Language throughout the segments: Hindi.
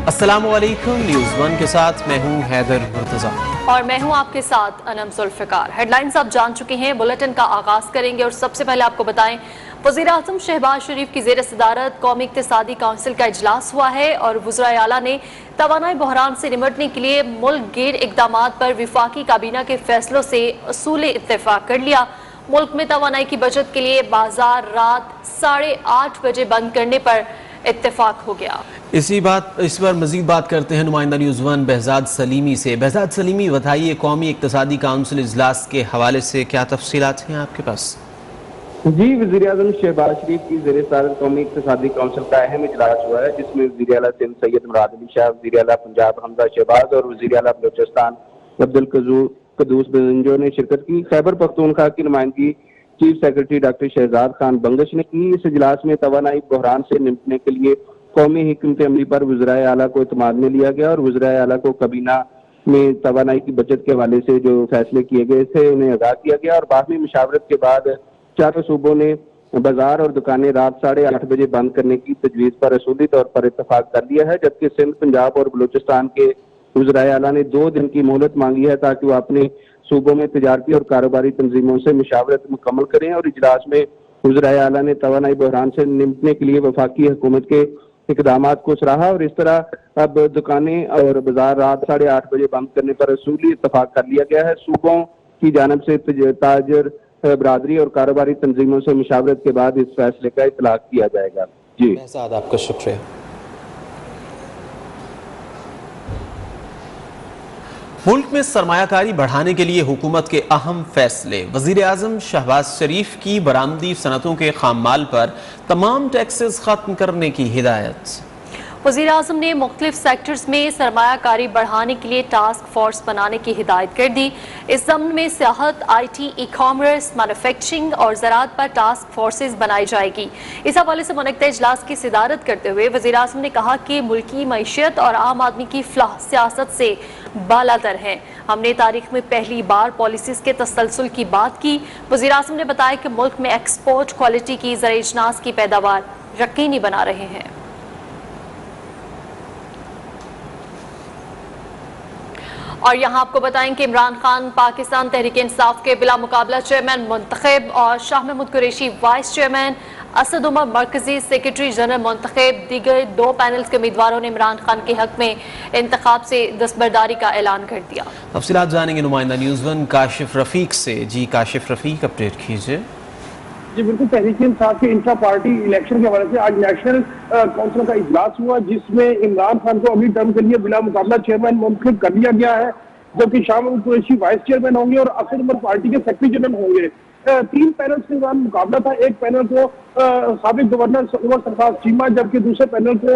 अस्सलामुअलैकुम, न्यूज़ वन के साथ मैं हूं हैदर मुर्तजा और मैं हूं आपके साथ अनम जुल्फ़िकार। हेडलाइंस आप जान चुके हैं, बुलेटिन का आगाज करेंगे और सबसे पहले आपको बताएं, वज़ीर-ए-आज़म शहबाज शरीफ की ज़ेर सदारत कौमी इक़्तिसादी काउंसिल का इजलास हुआ है और वज़राए आला ने तवानाई बहरान से निपटने के लिए मुल्क गिर इक़दामात पर विफाकी काबीना के फैसलों से असूल इत्तेफाक कर लिया। मुल्क में तवानाई की बचत के लिए बाजार रात 8:30 बजे बंद करने पर इत्तेफाक हो गया। इस पर मजीद बात करते हैं नुमाइंदा न्यूज़ वन बहजाद सलीमी से। बहजाद सलीमी, बताइए कौमी इक़्तिसादी काउंसिल इजलास के हवाले से क्या तफसीलात हैं आपके पास? जी, वज़ीर-ए-आज़म शहबाज शरीफ की ज़ेर सदारत कौमी इक़्तिसादी काउंसिल का अहम इजलास हुआ है, जिसमें वज़ीर आला सिंध सैयद मुराद अली शाह, वज़ीर आला पंजाब हमजा शहबाज और वज़ीर आला बलूचिस्तान अब्दुल कदूस बेंजो ने शिरकत की। खैबर पख्तूनख्वा की नुमाइंदगी chief secretary doctor Shahzad Khan Bangash ने की। इस इजलास में तवानाई बहरान से निपटने के लिए कौमी हिकमत अमली पर वज़राए आला को इत्मीनान में लिया गया और वज़राए आला को काबीना में तवानाई की बचत के हवाले से जो फैसले किए गए थे उन्हें आगाह किया गया और बाहमी मुशावरत के बाद चारों सूबों ने बाजार और दुकानें रात 8:30 बजे बंद करने की तजवीज़ पर असूली तौर पर इत्तफाक कर लिया है, जबकि सिंध, पंजाब और बलूचिस्तान के वज़राए आला ने 2 दिन की मोहलत मांगी है ताकि वो अपने सूबों में तजारती और कारोबारी तंजीमों से मुशावरत मुकम्मल करें। और इजलास में वज़राए आला ने तवानाई बहरान से निपटने के लिए वफाकी हुकूमत के इक़दामात को सराहा और इस तरह अब दुकानें और बाजार रात 8:30 बजे बंद करने पर असूली इत्तफाक कर लिया गया है। सूबों की जानिब से ताजर बरादरी और कारोबारी तंजीमों से मुशावरत के बाद इस फैसले का इतलाक किया जाएगा। जी बहजाद, आपका शुक्रिया। मुल्क में सरमायाकारी बढ़ाने के लिए हुकूमत के अहम फैसले। वज़ीर-ए-आज़म शहबाज शरीफ की बरामदी सनतों के खाम माल पर तमाम टैक्सेस खत्म करने की हिदायत। वज़ीर-ए-आज़म ने मुख्तलिफ सेक्टर्स में सरमायाकारी बढ़ाने के लिए टास्क फोर्स बनाने की हिदायत कर दी। इस ज़मन में सियाहत, IT, ई-कॉमर्स, मैन्युफैक्चरिंग और ज़राअत पर टास्क फोर्सेस बनाई जाएगी। इस हवाले से मुनक़्क़दा इजलास की सिदारत करते हुए वज़ीर-ए-आज़म ने कहा कि मुल्की मईशत और आम आदमी की फलाह सियासत से बालातर है। हमने तारीख में पहली बार पॉलिसीज़ के तसलसल की बात की। वज़ीर-ए-आज़म ने बताया कि मुल्क में एक्सपोर्ट क्वालिटी की ज़र अजनास की पैदावार यकीनी बना रहे हैं। और यहाँ आपको बताएं कि इमरान खान पाकिस्तान तहरीक इंसाफ के बिला मुकाबला चेयरमैन मुंतखब और शाह महमूद कुरैशी वाइस चेयरमैन, असद उमर मरकजी सेक्रेटरी जनरल मुंतखब, दीगर 2 पैनल्स के उम्मीदवारों ने इमरान खान के हक में इंतखाब से दस्तबरदारी का ऐलान कर दिया। तफसीलात जानेंगे नुमाइंदा न्यूज़ वन काशिफ रफीक से। जी काशिफ रफीक, अपडेट कीजिए। जी बिल्कुल, तहरीक इंसाफ के इंट्रा पार्टी इलेक्शन के हवाले से आज नेशनल काउंसिल का इजलास हुआ, जिसमें इमरान खान को अगली टर्म के लिए बिला मुकाबला चेयरमैन मुंतखब कर दिया गया है, जबकि शाह महमूद कुरैशी वाइस चेयरमैन होंगे और असद उमर पार्टी के सेक्रेटरी जनरल होंगे। 3 पैनल के दौरान मुकाबला था। एक पैनल को साबिक गवर्नर उमर सरफराज चीमा, जबकि दूसरे पैनल को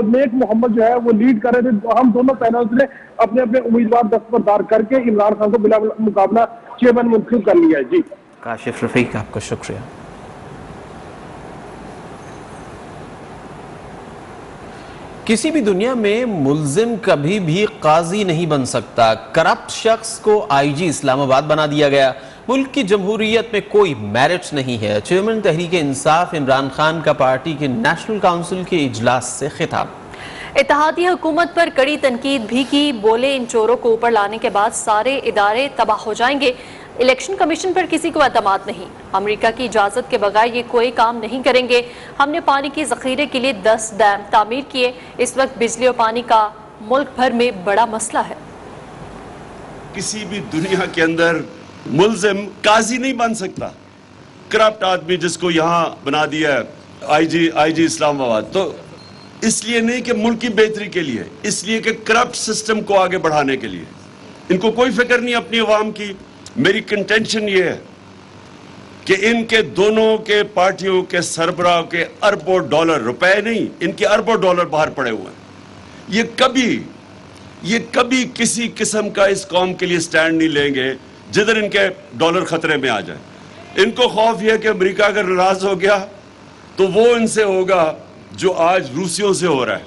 नेक मोहम्मद जो है वो लीड कर रहे थे। हम दोनों पैनल ने अपने अपने उम्मीदवार दस्तबरदार करके इमरान खान को बिला मुकाबला चेयरमैन मुंतखब कर लिया है। जी काशिफ रफीक, आपका शुक्रिया। किसी भी दुनिया में मुल्जिम कभी भी काजी नहीं बन सकता। करप्ट शख्स को IG इस्लामाबाद बना दिया गया। मुल्क की जमहूरियत में कोई मेरिट नहीं है। चेयरमैन तहरीक इंसाफ इमरान खान का पार्टी के नेशनल काउंसिल के इजलास से खिताब। इत्तेहादी हुकूमत पर कड़ी तनकीद भी की। बोले, इन चोरों को ऊपर लाने के बाद सारे इदारे तबाह हो जाएंगे। इलेक्शन कमीशन पर किसी को एतमाद नहीं। अमेरिका की इजाजत के बगैर ये कोई काम नहीं करेंगे। हमने पानी के जखीरे के लिए 10 डैम तामीर किए। इस वक्त बिजली और पानी का मुल्क भर में बड़ा मसला है। किसी भी दुनिया के अंदर मुल्जिम काजी नहीं बन सकता। करप्ट आदमी जिसको यहाँ बना दिया है IG इस्लामाबाद, तो इसलिए नहीं कि मुल्क की बेहतरी के लिए, इसलिए कि करप्ट सिस्टम को आगे बढ़ाने के लिए। इनको कोई फिक्र नहीं अपनी अवाम की। मेरी कंटेंशन ये है कि इनके दोनों के पार्टियों के सरबराह के अरबों डॉलर, रुपए नहीं, इनके अरबों डॉलर बाहर पड़े हुए हैं। ये कभी किसी किस्म का इस कौम के लिए स्टैंड नहीं लेंगे जिधर इनके डॉलर खतरे में आ जाए। इनको खौफ यह है कि अमेरिका अगर नाराज हो गया तो वो इनसे होगा जो आज रूसियों से हो रहा है।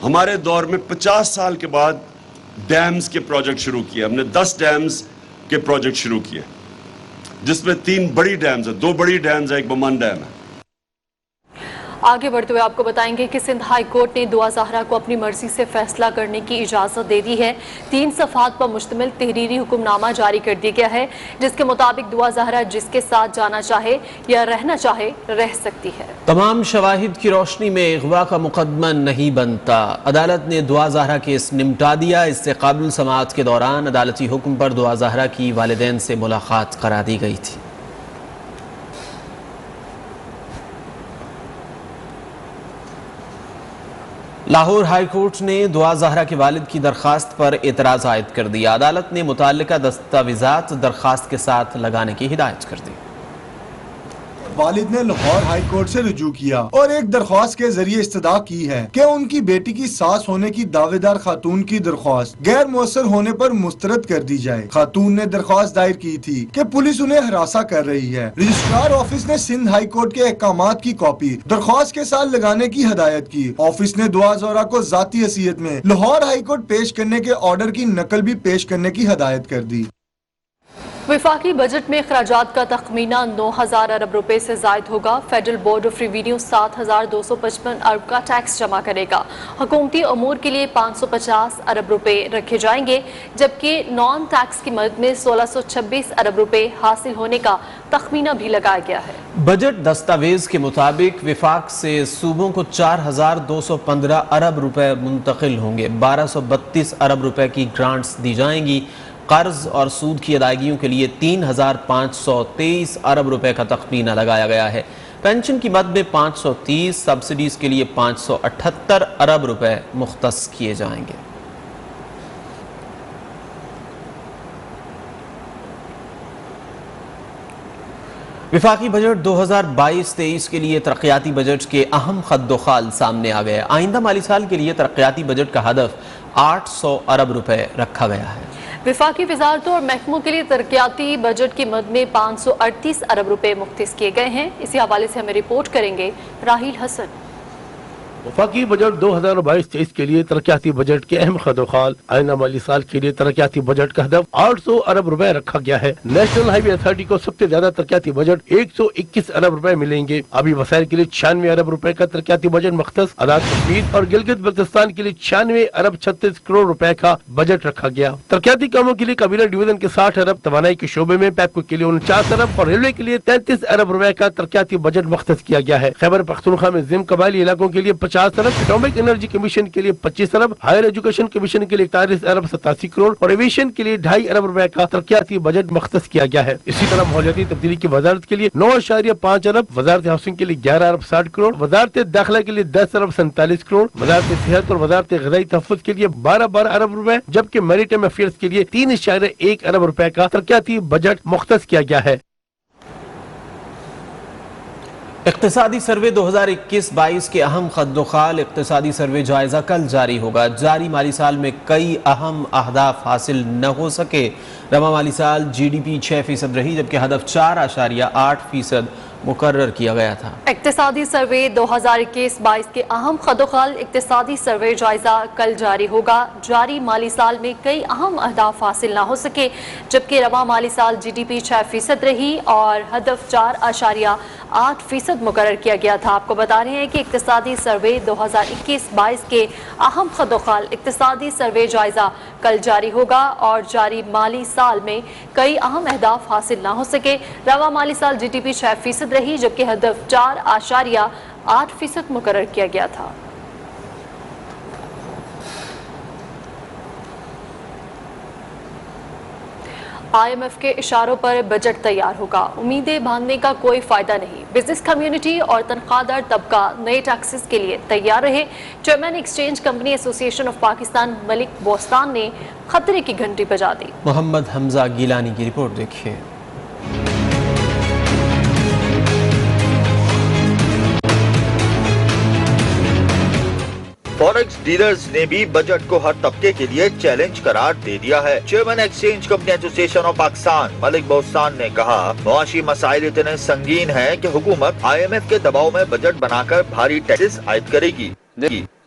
हमारे दौर में 50 साल के बाद डैम्स के प्रोजेक्ट शुरू किए हमने। 10 डैम्स के प्रोजेक्ट शुरू किए, जिसमें 3 बड़ी डैम्स है, 2 बड़ी डैम्स है, एक बमन डैम है। आगे बढ़ते हुए आपको बताएंगे कि सिंध हाई कोर्ट ने दुआ ज़हरा को अपनी मर्जी से फैसला करने की इजाज़त दे दी है। 3 सफ़हात पर मुश्तमिल तहरीरी हुक्मनामा जारी कर दिया गया है, जिसके मुताबिक दुआ ज़हरा जिसके साथ जाना चाहे या रहना चाहे रह सकती है। तमाम शवाहिद की रोशनी में अगवा का मुकदमा नहीं बनता। अदालत ने दुआ ज़हरा केस निपटा दिया। इससे काबिल समाअत के दौरान अदालती हुक्म पर दुआ ज़हरा की वालिदैन से मुलाकात करा दी गई थी। लाहौर हाई कोर्ट ने दुआ ज़हरा के वालिद की दरख्वास्त पर एतराज़ आयद कर दिया। अदालत ने मुताल्लिका दस्तावेज़ात दरख्वास्त के साथ लगाने की हिदायत कर दी। वालिद ने लाहौर हाई कोर्ट से रुजू किया और एक दरख्वास्त के जरिए इस्तदा की है कि उनकी बेटी की सास होने की दावेदार खातून की दरख्वास्त गैर मुअस्सर होने पर मुस्तरद कर दी जाए। खातून ने दरख्वास्त दायर की थी कि पुलिस उन्हें हरासा कर रही है। रजिस्ट्रार ऑफिस ने सिंध हाई कोर्ट के अहकामात की कॉपी दरख्वास्त के साथ लगाने की हिदायत की। ऑफिस ने दुआ ज़हरा को जाती हैसियत में लाहौर हाई कोर्ट पेश करने के ऑर्डर की नकल भी पेश करने की हिदायत कर दी। वफाकी बजट में अखराजात का तखमीना 9,000 अरब रुपए से जायद होगा। फेडरल बोर्ड ऑफ रेवेन्यू 7,255 अरब का टैक्स जमा करेगा। हुकूमती अमूर के लिए 550 अरब रुपए रखे जाएंगे, जबकि नॉन टैक्स की मद में 1626 अरब रुपए हासिल होने का तखमीना भी लगाया गया है। बजट दस्तावेज के मुताबिक विफाक से सूबों को 4,215 अरब रुपए मुंतकिल होंगे। 1,232 अरब रुपए की ग्रांट्स दी जाएंगी। कर्ज और सूद की अदायगियों के लिए 3,523 अरब रुपए का तखमीना लगाया गया है। पेंशन की मद में 530, सब्सिडीज के लिए 578 अरब रुपए मुख्तस किए जाएंगे। विफाकी बजट 2022-23 के लिए तरक्याती बजट के अहम खद्दोखाल सामने आ गए। आइंदा माली साल के लिए तरक्याती बजट का हदफ 800 अरब रुपए रखा गया है। विफाकी वजारतों और महकमों के लिए तरक्याती बजट की मद में 538 अरब रुपए मुख्तस किए गए हैं। इसी हवाले से हमें रिपोर्ट करेंगे राहिल हसन। वफाकी बजट 2022-23 के लिए तरक्याती बजट के अहम खदोखाल आइंदा माली साल के लिए तरक्याती बजट का हदफ 800 अरब रुपए रखा गया है। नेशनल हाईवे अथॉरिटी को सबसे ज्यादा तरक्याती बजट 121 अरब रुपए मिलेंगे। अभी वसाइल के लिए 96 अरब रुपए का तरक्याती बजट मख्तस। आजाद कश्मीर और गिलगित बल्तिस्तान के लिए 96 अरब 36 करोड़ रुपए का बजट रखा गया। तरक्याती कामों के लिए काबीना डिवीजन के 60 अरब, तवानाई के शोबे में पैपको के लिए 49 अरब और रेलवे के लिए 33 अरब रुपए का तरक्याती बजट मख्तस किया गया है। खैबर पख्तूनख्वा में जिम कबायली इलाकों के लिए 50 अरब, एटॉमिक एनर्जी कमीशन के लिए 25 अरब, हायर एजुकेशन कमीशन के लिए 41 अरब 87 करोड़ और एविएशन के लिए 2.5 अरब रुपए का तरक्याती बजट मख्तस किया गया है। इसी तरह माहौलियाती तब्दीली की वजारत के लिए 9.5 अरब, वजारत हाउसिंग के लिए 11 अरब 60 करोड़, वजारत दाखिला के लिए 10 अरब 47 करोड़, वजारत सेहत और वजारत ग़िज़ाई तहफ़्फ़ुज़ के लिए 12 अरब रुपए, जबकि मैरिटाइम अफेयर्स के लिए 3.1 अरब रुपए का तरक्याती बजट मुख्तस किया गया है। इक़्तिसादी सर्वे 2021-22 के अहम खद्दोखाल। इक़्तिसादी सर्वे जायजा कल जारी होगा। जारी माली साल में कई अहम अहदाफ हासिल न हो सके। रवा माली साल GDP 6% रही, जबकि हदफ 4.8% मुकर्रर किया गया था। इक़्तिसादी सर्वे 2021-22 के अहम खदोखाल। इक़्तिसादी सर्वे जायजा कल जारी होगा। जारी माली साल में कई अहम अहदाफ हासिल न हो सके, जबकि रवा माली साल GDP 6% रही और हदफ 4.8% मुकर्रर किया गया था। आपको बता रहे हैं कि इक़्तिसादी सर्वे 2021-22 के अहम खदोखाल इक़्तिसादी सर्वे जायजा कल जारी होगा और जारी माली साल में कई अहम अहदाफ हासिल न हो सके। रवा माली साल GDP 6% रही, जबकि हदफ 4.8% मुकर्रर किया गया था। IMF के इशारों पर बजट तैयार होगा। उम्मीदें बांधने का कोई फायदा नहीं। बिजनेस कम्युनिटी और तनख्वाहदार तबका नए टैक्सेस के लिए तैयार रहे। Chairman exchange company association of Pakistan Malik Bostan ने खतरे की घंटी बजा दी। मोहम्मद हमजा गिलानी की रिपोर्ट देखिए। फॉरेक्स डीलर्स ने भी बजट को हर तबके के लिए चैलेंज करार दे दिया है। Chairman exchange company association of Pakistan Malik Bostan ने कहा, मुआशी मसाइल इतने संगीन हैं कि हुकूमत IMF के दबाव में बजट बनाकर भारी टैक्सेस आयद करेगी।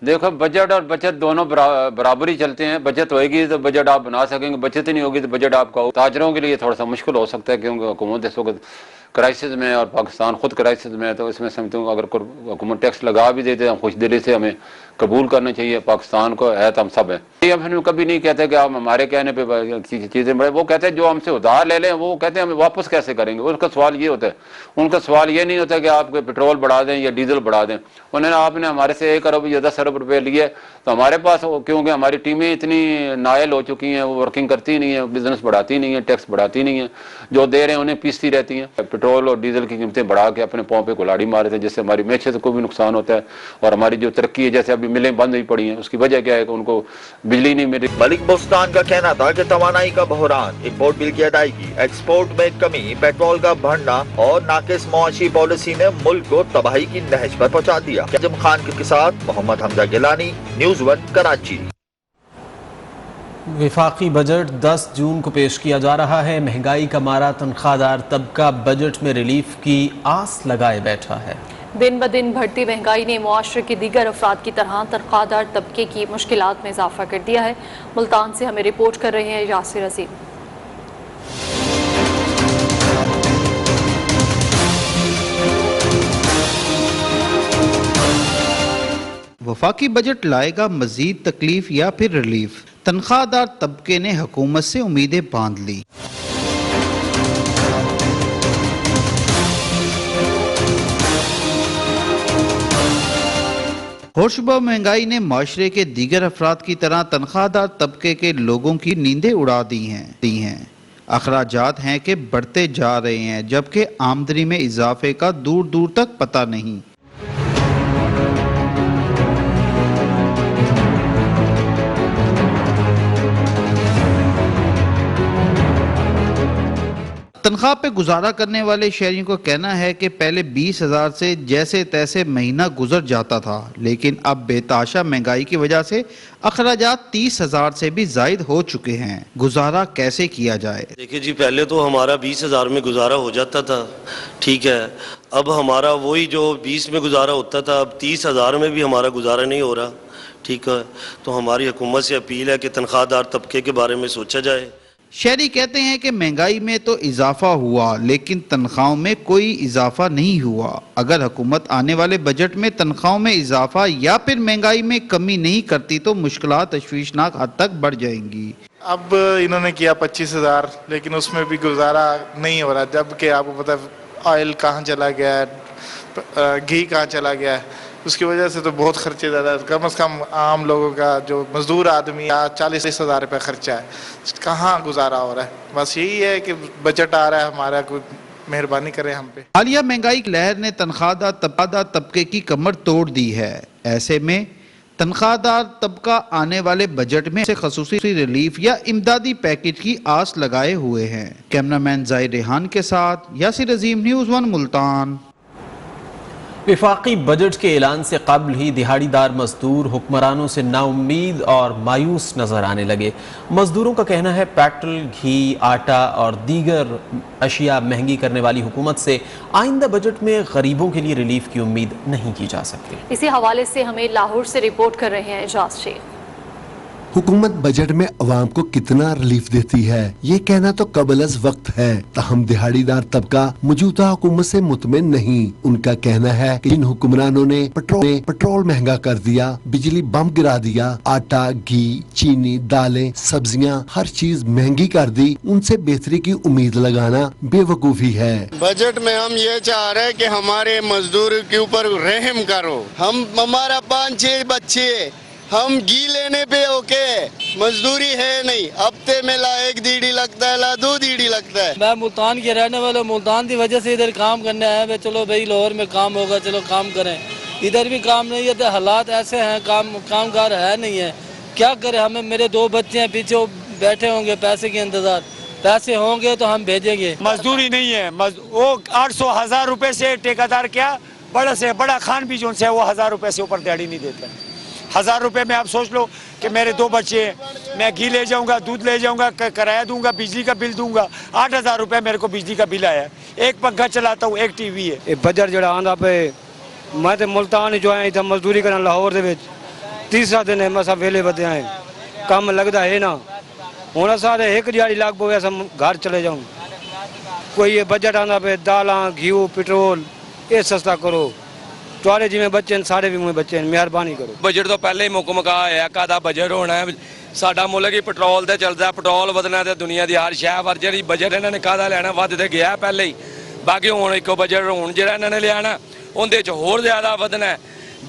देखो बजट और बचत दोनों बराबर ही चलते हैं। बचत होएगी तो बजट आप बना सकेंगे, बचत ही नहीं होगी तो बजट आपका ताजरों के लिए थोड़ा सा मुश्किल हो सकता है, क्योंकि हुकूमत इस वक्त क्राइसिस में और पाकिस्तान खुद क्राइसिस में है। तो इसमें समझता हूँ अगर हुकूमत टैक्स लगा भी देते हैं खुश दिली से हमें कबूल करना चाहिए। पाकिस्तान को है तो हम सब है। हम कभी नहीं कहते कि आप हमारे कहने पे चीज़ें बढ़े, वो कहते हैं जो हमसे उधार ले लें वो कहते हैं हम वापस कैसे करेंगे। उनका सवाल ये होता है, उनका सवाल ये नहीं होता कि आप पेट्रोल बढ़ा दें या डीजल बढ़ा दें। उन्होंने आपने हमारे से 1 अरब या 10 अरब रुपये लिए तो हमारे पास, क्योंकि हमारी टीमें इतनी नायल हो चुकी हैं, वो वर्किंग करती नहीं है, बिजनेस बढ़ाती नहीं है, टैक्स बढ़ाती नहीं है, जो दे रहे हैं उन्हें पीसती रहती हैं। पेट्रोल और डीजल की कीमतें बढ़ा के अपने पाँव पे कुल्हाड़ी मारे थे, जिससे हमारी मैशत को भी नुकसान होता है और हमारी जो तरक्की है, जैसे अभी मिलें बंद हुई पड़ी हैं, उसकी वजह क्या है कि उनको बिजली नहीं मिल रही। मलिक बोस्तान का कहना था कि तवानाई का बहरान, इम्पोर्ट बिल की अदायगी, एक्सपोर्ट में कमी, पेट्रोल का बढ़ना और नाकिस मुआशी पॉलिसी ने मुल्क को तबाही की नहज पर पहुंचा दिया। आजम खान के साथ मोहम्मद हमजा गिलानी, न्यूज़ 1 कराची। विफाकी बजट 10 जून को पेश किया जा रहा है। महंगाई का मारा तनख्वाहदार तबका बजट में रिलीफ की आस लगाए बैठा है। दिन ब दिन बढ़ती महंगाई ने मुआशरे के दीगर अफराद की तरह तनख्वाहदार तबके की मुश्किलात में इजाफा कर दिया है। मुल्तान से हमें रिपोर्ट कर रहे हैं यासिर अजीम। वफाकी बजट लाएगा मजीद तकलीफ या फिर रिलीफ? तनख्वाहदार तबके ने हुकूमत से उम्मीदें बांध ली। होशबा महंगाई ने माशरे के दीगर अफराद की तरह तनख्वाहदार तबके के लोगों की नींदें उड़ा दी हैं। अखराजात हैं कि बढ़ते जा रहे हैं, जबकि आमदनी में इजाफे का दूर दूर तक पता नहीं। तनख्वाह पे गुजारा करने वाले शहरियों का कहना है कि पहले 20,000 से जैसे तैसे महीना गुजर जाता था, लेकिन अब बेताशा महंगाई की वजह से अखराजात 30,000 से भी जायद हो चुके हैं। गुजारा कैसे किया जाए? देखिए जी, पहले तो हमारा 20,000 में गुजारा हो जाता था, ठीक है। अब हमारा वही जो 20 में गुजारा होता था, अब 30,000 में भी हमारा गुजारा नहीं हो रहा, ठीक है। तो हमारी हुकूमत से अपील है कि तनख्वाहदार तबके के बारे में सोचा जाए। शहरी कहते हैं कि महंगाई में तो इजाफा हुआ, लेकिन तनख्वाहों में कोई इजाफा नहीं हुआ। अगर हुकूमत आने वाले बजट में तनख्वाहों में इजाफा या फिर महंगाई में कमी नहीं करती तो मुश्किलात तशवीशनाक हद तक बढ़ जाएंगी। अब इन्होंने किया 25,000, लेकिन उसमें भी गुजारा नहीं हो रहा, जबकि आपको पता है ऑयल कहाँ चला गया है, घी कहाँ चला गया है। उसकी वजह से तो बहुत खर्चे ज़्यादा है। कम से कम आम लोगों का जो मजदूर आदमी 40,000 रुपये खर्चा है, कहाँ गुजारा हो रहा है। बस यही है कि बजट आ रहा है हमारा, कोई मेहरबानी करे हम पे। हालिया महंगाई की लहर ने तनख्वाहदार तबके की कमर तोड़ दी है। ऐसे में तनख्वाहदार तबका आने वाले बजट में से खसूसी रिलीफ या इमदादी पैकेज की आस लगाए हुए हैं। कैमरामैन जाहिर रेहान के साथ यासिर अजीम, न्यूज़ 1 मुल्तान। विफाकी बजट के ऐलान से कबल ही दिहाड़ीदार मजदूर हुक्मरानों से नाउम्मीद और मायूस नजर आने लगे। मजदूरों का कहना है पेट्रोल, घी, आटा और दीगर अशिया महंगी करने वाली हुकूमत से आइंदा बजट में गरीबों के लिए रिलीफ की उम्मीद नहीं की जा सकती। इसी हवाले से हमें लाहौर से रिपोर्ट कर रहे हैं एजाज शेख। हुकूमत बजट में अवाम को कितना रिलीफ देती है ये कहना तो कबल अज़ वक्त है, ताहम दिहाड़ीदार तबका मौजूदा हुकूमत से मुतमिन नहीं। उनका कहना है कि इन हुक्मरानों ने पेट्रोल महंगा कर दिया, बिजली बम गिरा दिया, आटा, घी, चीनी, दालें, सब्जियां, हर चीज महंगी कर दी। उनसे बेहतरी की उम्मीद लगाना बेवकूफी है। बजट में हम ये चाह रहे हैं कि हमारे मजदूर के ऊपर रहम करो। हमारा 5-6 बच्चे, हम घी लेने पे ओके, मजदूरी है नहीं, हफ्ते में ला 1 दीड़ी लगता है, ला 2 दीड़ी लगता है। मैं मुल्तान के रहने वाला, मुल्तान की वजह से इधर काम करने आया है। चलो भाई लाहौर में काम होगा, चलो काम करें। इधर भी काम नहीं है तो हालात ऐसे हैं, कामगार है नहीं है, क्या करें। हमें मेरे 2 बच्चे हैं पीछे, बैठे होंगे पैसे के इंतजार, पैसे होंगे तो हम भेजेंगे। मजदूरी नहीं है, वो 800-1000 रुपए से ठेकेदार क्या बड़ा से बड़ा खान भी जो है वो 1000 रुपए से ऊपर दिहाड़ी नहीं देता। 1000 रुपए में आप सोच लो कि मेरे 2 बच्चे हैं, मैं घी ले जाऊंगा, दूध ले जाऊंगा, किराया दूंगा, बिजली का बिल दूंगा। 8000 रुपए मेरे को बिजली का बिल आया। एक पंखा चलाता हूँ, एक टीवी है। बजट जो आंदा पे मैं तो मुल्तान जो है इधर मजदूरी करना लाहौर दे विच, तीसरा दिन है मसा वेले बदे आए काम लगता है ना हूँ सारे एक दिहाड़ी लाग पवे अस घर चले जाऊँ कोई ये बजट आंदा पे दालां घी पेट्रोल ये सस्ता करो तुआरे जिमें बच्चे सारे भी मुझे बच्चे मेहरबानी करो। बजट तो पहले ही मुक मुका है कादा बजट होना है साडा मुल्क ही पेट्रोल ते चलदा पेट्रोल वधना ते दुनिया दी हर शै पर जेहड़ी बजट इन्हां ने कादा लेना वध ते गया पहले ही बाकी हुण इक्को बजट हुण जेहड़ा इन्हां ने लिया ना उहदे च होर ज्यादा वधना है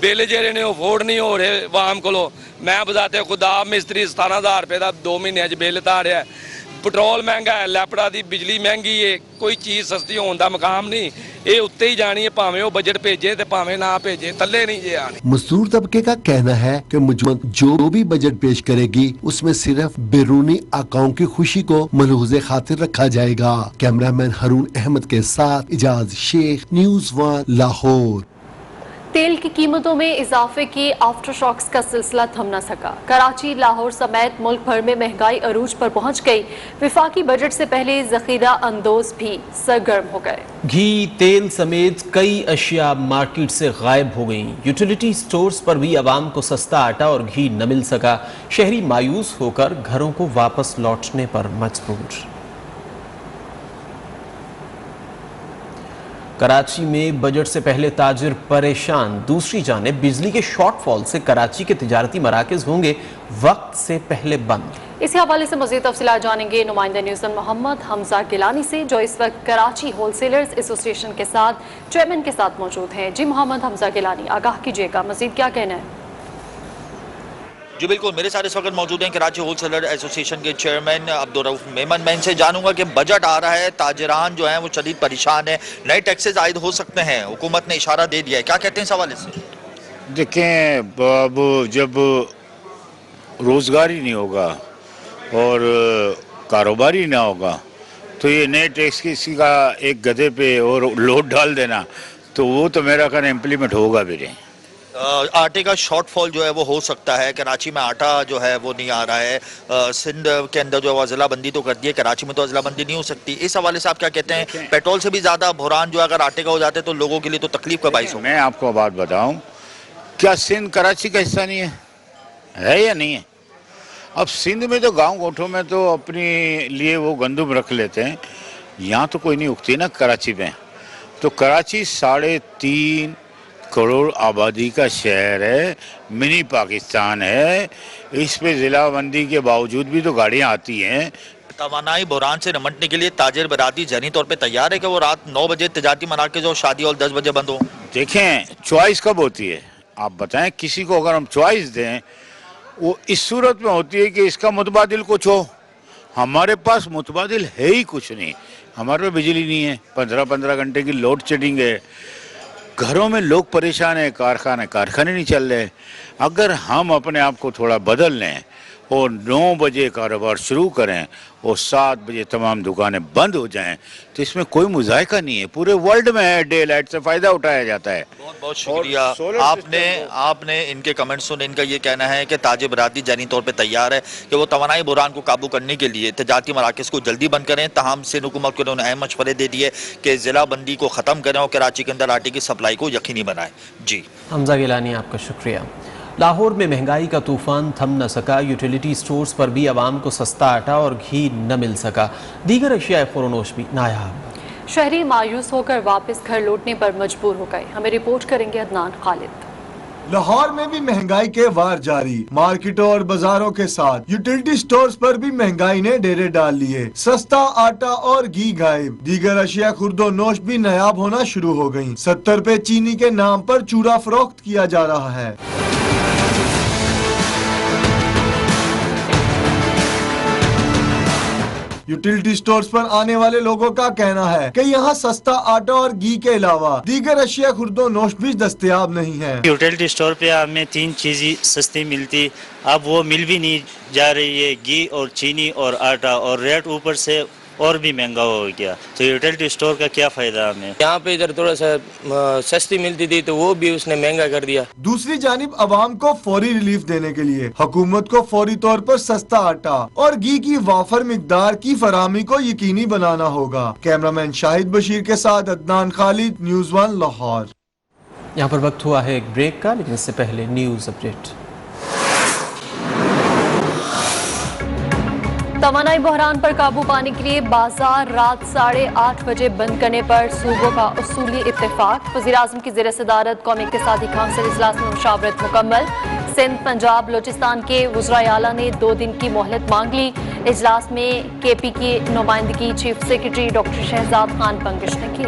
बिल जेहड़े ने अफोर्ड नहीं हो रहे आवाम कोलों। मैं बजाते खुदा मिस्त्री 17,000 रुपये का 2 महीने बिल तारिया पेट्रोल महंगा है लैपड़ा दी बिजली महंगी है कोई चीज़ सस्ती होने का मकाम नहीं ये उत्ते ही जानी है भावें वो बजट भेजे ते भावें ना भेजे तले नहीं जे आने। मजदूर तबके का कहना है कि हुकूमत जो भी बजट पेश करेगी उसमें सिर्फ बैरूनी आकाओं की खुशी को मलहूज़े खातिर रखा जाएगा। कैमरामैन हारून अहमद के साथ इजाज शेख, न्यूज़ 1 लाहौर। तेल की कीमतों में इजाफे के आफ्टर शॉक्स का सिलसिला थम न सका। कराची, लाहौर समेत मुल्क भर में महंगाई अरूज पर पहुंच गई। विफाकी बजट से पहले जखीरा अंदोज भी सरगर्म हो गए। घी, तेल समेत कई अशिया मार्केट से गायब हो गईं। यूटिलिटी स्टोर्स पर भी आवाम को सस्ता आटा और घी न मिल सका। शहरी मायूस होकर घरों को वापस लौटने पर मजबूर। कराची में बजट से पहले ताजिर परेशान। दूसरी जानिब बिजली के शॉर्टफॉल से कराची के तिजारती मराकज होंगे वक्त से पहले बंद। इसी हवाले से मज़ीद तफसीलात जानेंगे नुमाइंदा न्यूज़ मोहम्मद हमजा गिलानी से जो इस वक्त कराची होलसेलर्स एसोसिएशन के साथ चेयरमैन के साथ मौजूद हैं। जी मोहम्मद हमजा गिलानी, आगाह कीजिएगा, मज़ीद क्या कहना है? जी बिल्कुल, मेरे साथ इस वक्त मौजूद हैं कराची होलसेलर एसोसिएशन के चेयरमैन अब्दुर्रऊफ मेमन। मैं इनसे जानूंगा कि बजट आ रहा है, ताजिरान जो हैं वो शदीद परेशान है, नए टैक्सेस आयद हो सकते हैं, हुकूमत ने इशारा दे दिया है, क्या कहते हैं इस हवाले से? देखें अब जब रोज़गार ही नहीं होगा और कारोबार ही ना होगा तो ये नए टैक्स किसी का एक गधे पे और लोड डाल देना तो वो तो मेरा ख्याल इम्प्लीमेंट होगा भी नहीं। आटे का शॉर्टफॉल जो है वो हो सकता है। कराची में आटा जो है वो नहीं आ रहा है। सिंध के अंदर जो अज़लाबंदी तो कर दी है, कराची में तो अज़लाबंदी नहीं हो सकती। इस हवाले से आप क्या कहते हैं? पेट्रोल से भी ज़्यादा बुहरान जो अगर आटे का हो जाता है तो लोगों के लिए तो तकलीफ का बाइस हो। मैं आपको बात बताऊं, क्या सिंध कराची का हिस्सा नहीं है या नहीं है? अब सिंध में तो गाँव गोठों में तो अपने लिए वो गंदुम रख लेते हैं, यहाँ तो कोई नहीं उगती ना कराची में। तो कराची 3.5 करोड़ आबादी का शहर है, मिनी पाकिस्तान है। इस पे जिलाबंदी के बावजूद भी तो गाड़ियाँ आती हैं। तवानाई बुहरान से निपटने के लिए ताजिर बरादरी जहनी तौर पे तैयार है कि वो रात 9 बजे तिजारती मनाकिज़ और शादी और 10 बजे बंद हो? देखें, चॉइस कब होती है आप बताएं? किसी को अगर हम चॉइस दें वो इस सूरत में होती है कि इसका मुतबादिल कुछ हो। हमारे पास मुतबादिल है ही कुछ नहीं। हमारे पास बिजली नहीं है, 15-15 घंटे की लोड शेडिंग है, घरों में लोग परेशान हैं, कारखाने नहीं चल रहे। अगर हम अपने आप को थोड़ा बदल लें और 9 बजे कारोबार शुरू करें और 7 बजे तमाम दुकानें बंद हो जाएं तो इसमें कोई मुजाहिका नहीं है। पूरे वर्ल्ड में है, डे लाइट से फ़ायदा उठाया जाता है। बहुत बहुत शुक्रिया। आपने इनके कमेंट सुने। इनका ये कहना है कि ताजिर बरादरी जहनी तौर पे तैयार है कि वो तवानाई बुहरान को काबू करने के लिए तिजारती मराकज़ को जल्दी बंद करें। तमाम सिंध हुकूमत को उन्होंने अहम मशवरे दे दिए कि ज़िलाबंदी को ख़त्म करें और कराची के अंदर आटे की सप्लाई को यकीनी बनाएं। जी हमजा गिलानी, आपका शुक्रिया। लाहौर में महंगाई का तूफान थम न सका। यूटिलिटी स्टोर्स पर भी आवाम को सस्ता आटा और घी न मिल सका। दीगर अशिया ख़ुरनोश भी नायाब। शहरी मायूस होकर वापस घर लौटने पर मजबूर हो गए। हमें रिपोर्ट करेंगे अदनान खालिद। लाहौर में भी महंगाई के वार जारी। मार्केटों और बाजारों के साथ यूटिलिटी स्टोर्स पर भी महंगाई ने डेरे डाल लिए। सस्ता आटा और घी गायब। दीगर अशिया खुर्दो नोश भी नायाब होना शुरू हो गयी। 70 रुपए चीनी के नाम पर चूरा फरोख्त किया जा रहा है। यूटिलिटी स्टोर्स पर आने वाले लोगों का कहना है कि यहाँ सस्ता आटा और घी के अलावा दीगर अशिया खुर्दो नोश भी दस्तयाब नहीं है। यूटिलिटी स्टोर पे हमें 3 चीजें सस्ती मिलती, अब वो मिल भी नहीं जा रही है, घी और चीनी और आटा, और रेट ऊपर से और भी महंगा हो गया। तो यूटिलिटी स्टोर का क्या फायदा हमें? यहाँ पे इधर थोड़ा सा सस्ती मिलती थी तो वो भी उसने महंगा कर दिया। दूसरी जानिब आवाम को फौरी रिलीफ देने के लिए हुकूमत को फौरी तौर पर सस्ता आटा और घी की वाफर मिकदार की फराहमी को यकीनी बनाना होगा। कैमरामैन शाहिद बशीर के साथ अदनान खालिद, न्यूज़ 1 लाहौर। यहाँ पर वक्त हुआ है एक ब्रेक का, लेकिन इससे पहले न्यूज़ अपडेट। तवानाई बहरान पर काबू पाने के लिए बाजार रात 8:30 बजे बंद करने पर सूबों का उसूली इत्तेफाक। वज़ीर-ए-आज़म की ज़ेर सदारत कौमी इक़्तिसादी काउंसिल इजलास में मुशावरत मुकम्मल। सिंध, पंजाब, बलोचिस्तान के वज़राए आला ने 2 दिन की मोहलत मांग ली। इजलास में KP की नुमाइंदगी chief secretary doctor Shahzad Khan Bangash ने की।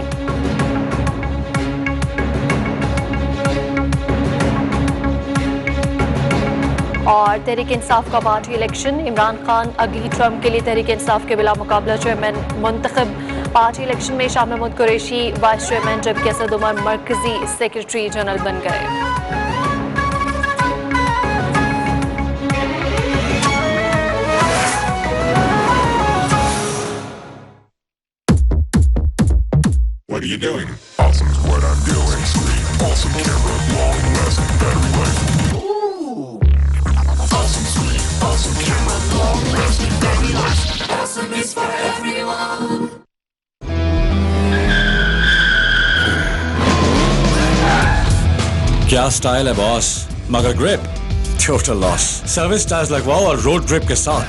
और तहरीक इंसाफ का पार्टी इलेक्शन, इमरान खान अगली टर्म के लिए तहरीक इंसाफ के बिला मुकाबला चेयरमैन मुंतखब। पार्टी इलेक्शन में शाह महमूद कुरैशी वाइस चेयरमैन जबकि असद उमर मरकजी सेक्रेटरी जनरल बन गए। What are you doing? Awesome is what I'm doing. Screen, awesome camera, long lasting battery life. Awesome screen, awesome camera, long lasting battery life. Awesome is for everyone. क्या स्टाइल है बॉस, मगर grip total loss. Service tyres लगवाओ और रोड ग्रिप के साथ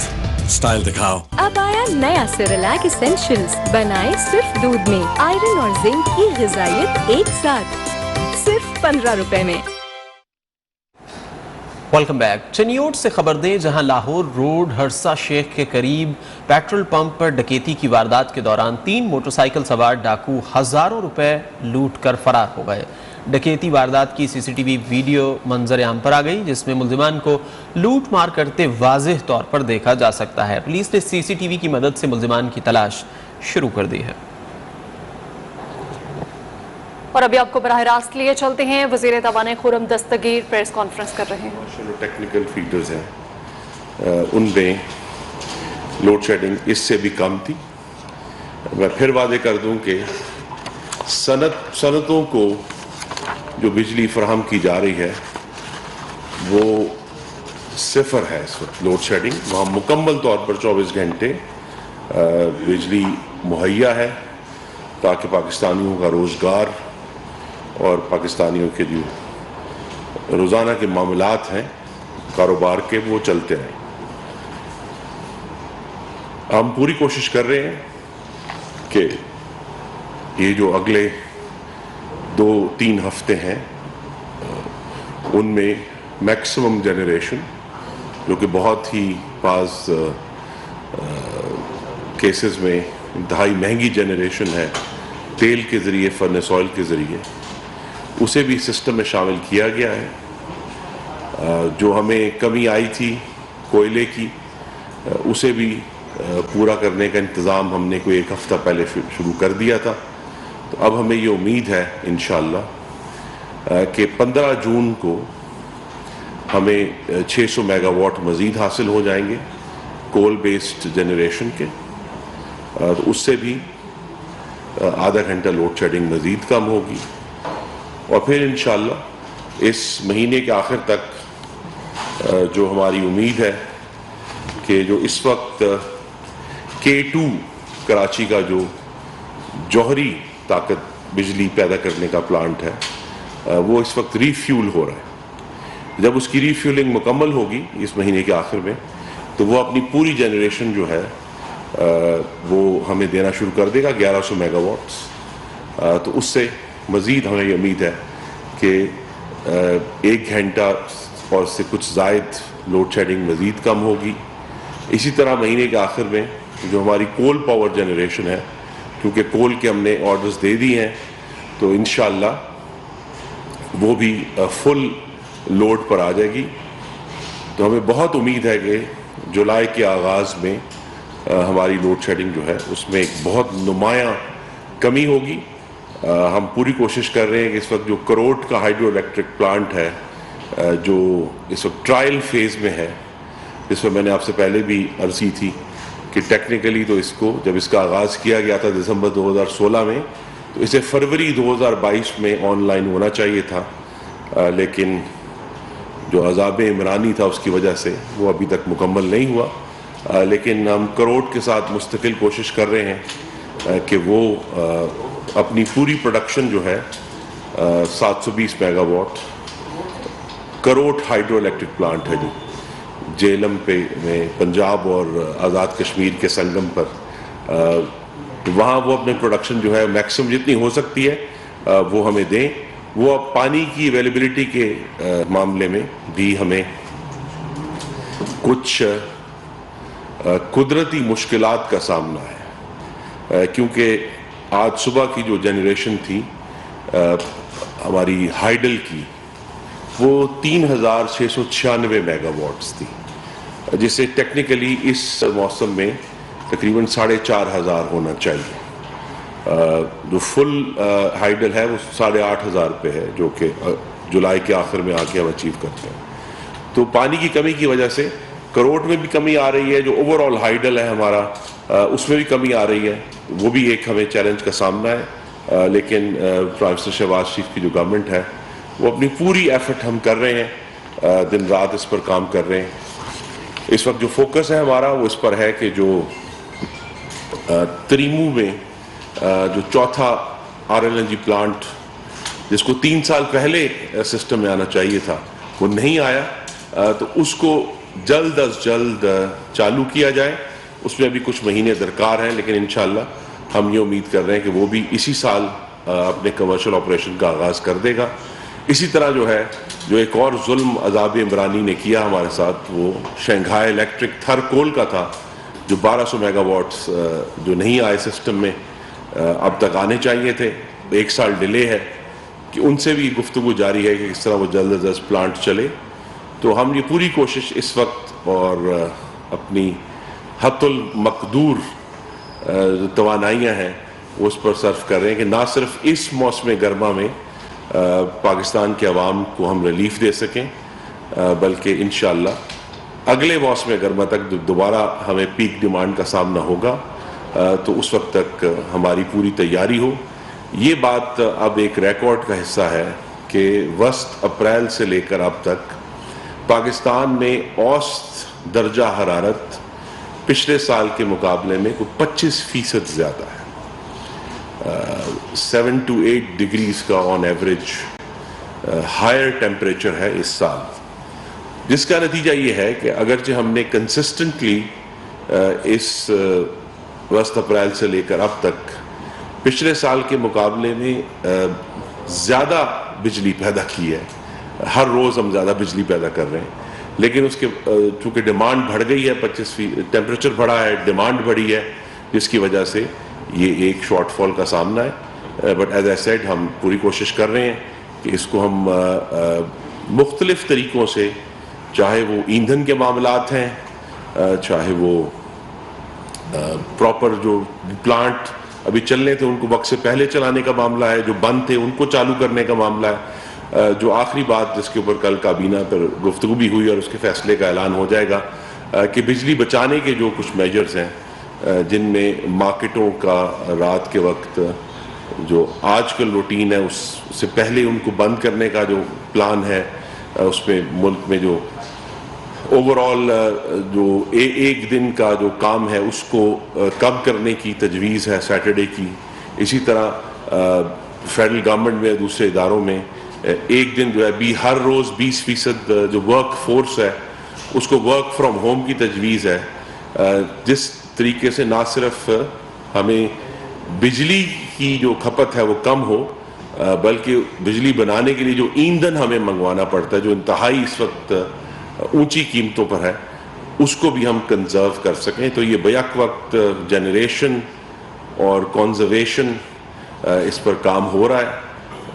स्टाइल दिखाओ। अब आया नया सेरेलैक एसेंशियल्स, बनाए सिर्फ दूध में, आयरन और जिंक की ग़िज़ाइयत एक साथ, सिर्फ 15 रुपए में। Welcome back. चनियोट से खबर दें, जहां लाहौर रोड हरसा शेख के करीब पेट्रोल पंप पर डकैती की वारदात के दौरान 3 मोटरसाइकिल सवार डाकू हजारों रुपए लूट कर फरार हो गए। डकैती वारदात की CCTV वीडियो मंजर आम पर आ गई, जिसमें मुल्जिमान को लूट मार करते वाज़ेह तौर पर देखा जा सकता है। पुलिस ने CCTV की मदद से मुल्जिमान की तलाश शुरू कर दी है। और अभी आपको बराह रास्त लिए चलते हैं। वज़ीर तवानाई खुर्रम दस्तगीर प्रेस कॉन्फ्रेंस कर रहे हैं। टेक्निकल फील्डर्स हैं, उनमें लोड शेडिंग इससे भी कम थी। मैं फिर वादे कर दूं कि सनतों को जो बिजली फराहम की जा रही है वो सिफर है इस वक्त लोड शेडिंग। वहाँ मुकम्मल तौर पर 24 घंटे बिजली मुहैया है, ताकि पाकिस्तानियों का रोज़गार और पाकिस्तानियों के जो रोज़ाना के मामलात हैं कारोबार के, वो चलते रहें। हम पूरी कोशिश कर रहे हैं कि ये जो अगले 2-3 हफ्ते हैं उनमें मैक्सिमम जनरेशन, जो कि बहुत ही पास केसेस में इंतहाई महंगी जनरेशन है तेल के ज़रिए, फर्नेस ऑयल के ज़रिए, उसे भी सिस्टम में शामिल किया गया है। जो हमें कमी आई थी कोयले की, उसे भी पूरा करने का इंतज़ाम हमने कोई 1 हफ्ता पहले शुरू कर दिया था। तो अब हमें ये उम्मीद है इंशाअल्लाह कि 15 जून को हमें 600 मेगावाट मज़ीद हासिल हो जाएंगे कोल बेस्ड जनरेशन के। तो उससे भी आधा घंटा लोड शेडिंग मज़ीद कम होगी। और फिर इंशाअल्लाह इस महीने के आखिर तक जो हमारी उम्मीद है कि जो इस वक्त K2 कराची का जो जौहरी ताकत बिजली पैदा करने का प्लांट है, वो इस वक्त रीफ्यूल हो रहा है। जब उसकी रीफ्यूलिंग मुकम्मल होगी इस महीने के आखिर में, तो वो अपनी पूरी जनरेशन जो है वो हमें देना शुरू कर देगा 1100 मेगावाट्स। तो उससे मज़ीद हमें ये उम्मीद है कि 1 घंटा और से कुछ ज़ायद लोड शेडिंग मज़ीद कम होगी। इसी तरह महीने के आखिर में जो हमारी कोल पावर जनरेशन है, क्योंकि कोल के हमने ऑर्डर्स दे दिए हैं, तो इंशाअल्लाह वो भी फुल लोड पर आ जाएगी। तो हमें बहुत उम्मीद है कि जुलाई के आगाज़ में हमारी लोड शेडिंग जो है उसमें एक बहुत नुमायाँ कमी होगी। हम पूरी कोशिश कर रहे हैं कि इस वक्त जो करोट का हाइड्रो इलेक्ट्रिक प्लांट है, जो इस वक्त ट्रायल फेज़ में है, जिसमें मैंने आपसे पहले भी अर्ज़ की थी कि टेक्निकली तो इसको जब इसका आगाज़ किया गया था दिसंबर 2016 में, तो इसे फरवरी 2022 में ऑनलाइन होना चाहिए था, लेकिन जो अज़ाब इमरानी था उसकी वजह से वो अभी तक मुकम्मल नहीं हुआ। लेकिन हम करोट के साथ मुस्तकिल कोशिश कर रहे हैं कि वो अपनी पूरी प्रोडक्शन जो है 720 मेगावाट करोट हाइड्रो इलेक्ट्रिक प्लांट है जो जेलम पे में पंजाब और आज़ाद कश्मीर के संगम पर, वहाँ वो अपने प्रोडक्शन जो है मैक्सिमम जितनी हो सकती है वो हमें दें। वो अब पानी की अवेलेबिलिटी के मामले में भी हमें कुछ कुदरती मुश्किलात का सामना है, क्योंकि आज सुबह की जो जनरेशन थी हमारी हाइडल की, वो 3696 मेगावाट्स थी, जिसे टेक्निकली इस मौसम में तकरीबन 4500 होना चाहिए। जो फुल हाइडल है वो 8500 पे है, जो कि जुलाई के आखिर में आके हम अचीव करते हैं। तो पानी की कमी की वजह से करोड़ में भी कमी आ रही है, जो ओवरऑल हाइडल है हमारा उसमें भी कमी आ रही है। वो भी एक हमें चैलेंज का सामना है, लेकिन प्राइम मिनिस्टर शहबाज शरीफ की जो गवर्नमेंट है वो अपनी पूरी एफर्ट हम कर रहे हैं, दिन रात इस पर काम कर रहे हैं। इस वक्त जो फोकस है हमारा वो इस पर है कि जो तरीमू में जो चौथा RLNG प्लांट जिसको 3 साल पहले सिस्टम में आना चाहिए था वो नहीं आया, तो उसको जल्द अज जल्द चालू किया जाए। उसमें अभी कुछ महीने दरकार हैं, लेकिन इंशाल्लाह हम ये उम्मीद कर रहे हैं कि वो भी इसी साल अपने कमर्शियल ऑपरेशन का आगाज़ कर देगा। इसी तरह जो एक और जुल्म अज़ाब इमरानी ने किया हमारे साथ, वो शंघाई इलेक्ट्रिक थर कोल का था, जो 1200 मेगावाट्स जो नहीं आए सिस्टम में, अब तक आने चाहिए थे। 1 साल डिले है, कि उनसे भी गुफ्तगू जारी है कि किस तरह वो जल्द अज जल्द प्लांट चले। तो हम ये पूरी कोशिश इस वक्त और अपनी हत्तुल मकदूर तवानाइयाँ हैं उस पर सर्फ कर रहे हैं कि ना सिर्फ इस मौसम गर्मा में पाकिस्तान के अवाम को हम रिलीफ दे सकें, बल्कि इंशाअल्लाह अगले मौसम गर्मा तक दोबारा हमें पीक डिमांड का सामना होगा, तो उस वक्त तक हमारी पूरी तैयारी हो। ये बात अब एक रिकॉर्ड का हिस्सा है कि वस्त अप्रैल से लेकर अब तक पाकिस्तान में औसत दर्जा हरारत पिछले साल के मुकाबले में कुछ 25% ज़्यादा है। 7 to 8 डिग्रीज का ऑन एवरेज हायर टेम्परेचर है इस साल, जिसका नतीजा ये है कि अगरचे हमने कंसिस्टेंटली इस वस्त अप्रैल से लेकर अब तक पिछले साल के मुकाबले में ज़्यादा बिजली पैदा की है, हर रोज़ हम ज़्यादा बिजली पैदा कर रहे हैं, लेकिन उसके चूँकि डिमांड बढ़ गई है, 25% टेम्परेचर बढ़ा है, डिमांड बढ़ी है, जिसकी वजह से ये एक शॉर्टफॉल का सामना है। बट एज आई सेड, हम पूरी कोशिश कर रहे हैं कि इसको हम मुख्तलिफ तरीक़ों से, चाहे वो ईंधन के मामलात हैं, चाहे वो प्रॉपर जो प्लांट अभी चलने थे उनको वक्त से पहले चलाने का मामला है, जो बंद थे उनको चालू करने का मामला है, जो आखिरी बात जिसके ऊपर कल काबीना पर गुफ्तगू भी हुई और उसके फैसले का ऐलान हो जाएगा कि बिजली बचाने के जो कुछ मेजर्स हैं, जिनमें मार्केटों का रात के वक्त जो आजकल रूटीन है उससे पहले उनको बंद करने का जो प्लान है, उसमें मुल्क में जो ओवरऑल जो एक दिन का जो काम है उसको कम करने की तजवीज़ है सैटरडे की। इसी तरह फेडरल गवर्नमेंट में दूसरे इदारों में एक दिन जो है हर रोज़ 20% जो वर्क फोर्स है उसको वर्क फ्रॉम होम की तजवीज़ है, जिस तरीके से ना सिर्फ हमें बिजली की जो खपत है वो कम हो, बल्कि बिजली बनाने के लिए जो ईंधन हमें मंगवाना पड़ता है, जो इंतहाई इस वक्त ऊंची कीमतों पर है, उसको भी हम कंजर्व कर सकें। तो ये बैक वक्त जनरेशन और कंजर्वेशन इस पर काम हो रहा है,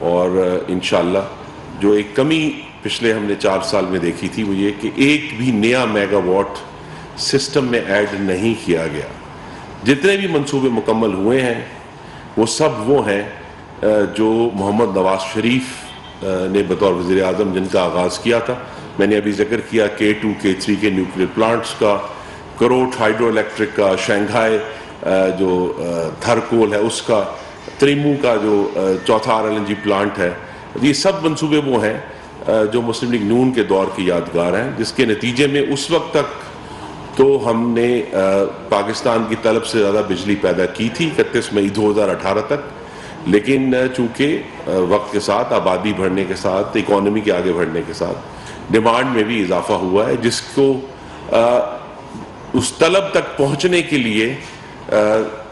और इंशाल्लाह जो एक कमी पिछले हमने 4 साल में देखी थी वो ये कि एक भी नया मेगावाट सिस्टम में ऐड नहीं किया गया। जितने भी मंसूबे मुकम्मल हुए हैं वो सब वो हैं जो मोहम्मद नवाज शरीफ ने बतौर वज़ीर आज़म जिनका आगाज़ किया था। मैंने अभी जिक्र किया K2 K3 के न्यूक्लियर प्लांट्स का, करोट हाइड्रो इलेक्ट्रिक का, शंघाई जो थरकोल है उसका, त्रिमू का जो चौथा RLNG प्लांट है, ये सब मंसूबे वो हैं जो मुस्लिम लीग नून के दौर की यादगार हैं, जिसके नतीजे में उस वक्त तक तो हमने पाकिस्तान की तलब से ज़्यादा बिजली पैदा की थी 31 मई 2018 तक, लेकिन चूँकि वक्त के साथ, आबादी बढ़ने के साथ, इकॉनमी के आगे बढ़ने के साथ डिमांड में भी इजाफा हुआ है, जिसको उस तलब तक पहुंचने के लिए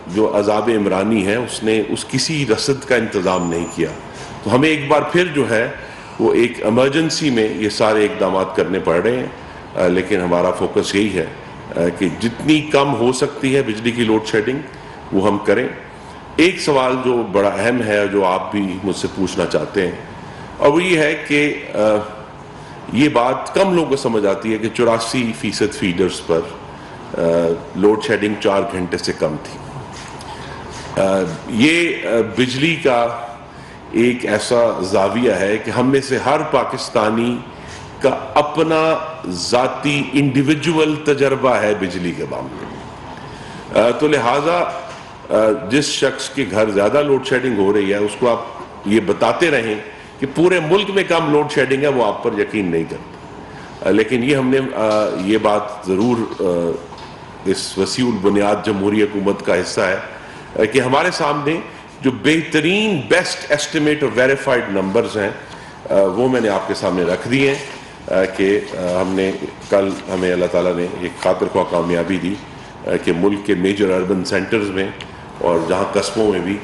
जो अज़ाब इमरानी है उसने उस किसी रसद का इंतज़ाम नहीं किया। तो हमें एक बार फिर जो है वो एक इमरजेंसी में ये सारे इकदाम करने पड़ रहे हैं, लेकिन हमारा फोकस यही है कि जितनी कम हो सकती है बिजली की लोड शेडिंग वो हम करें। एक सवाल जो बड़ा अहम है जो आप भी मुझसे पूछना चाहते हैं और वो ये है कि ये बात कम लोगों को समझ आती है कि 84% फीडर्स पर लोड शेडिंग 4 घंटे से कम थी। ये बिजली का एक ऐसा जाविया है कि हम में से हर पाकिस्तानी का अपना ज़ाती इंडिविजुअल तजर्बा है बिजली के मामले में। तो लिहाजा जिस शख्स के घर ज़्यादा लोड शेडिंग हो रही है उसको आप ये बताते रहें कि पूरे मुल्क में कम लोड शेडिंग है, वो आप पर यकीन नहीं करता। लेकिन ये हमने ये बात ज़रूर इस वसीउल बुनियाद जमहूरी हुकूमत का हिस्सा है कि हमारे सामने जो बेहतरीन बेस्ट एस्टिमेट और वेरीफाइड नंबर्स हैं वो मैंने आपके सामने रख दिए हैं कि हमने कल हमें अल्लाह ताला ने एक खातिर ख्वाह कामयाबी दी कि मुल्क के मेजर अर्बन सेंटर्स में और जहाँ कस्बों में भी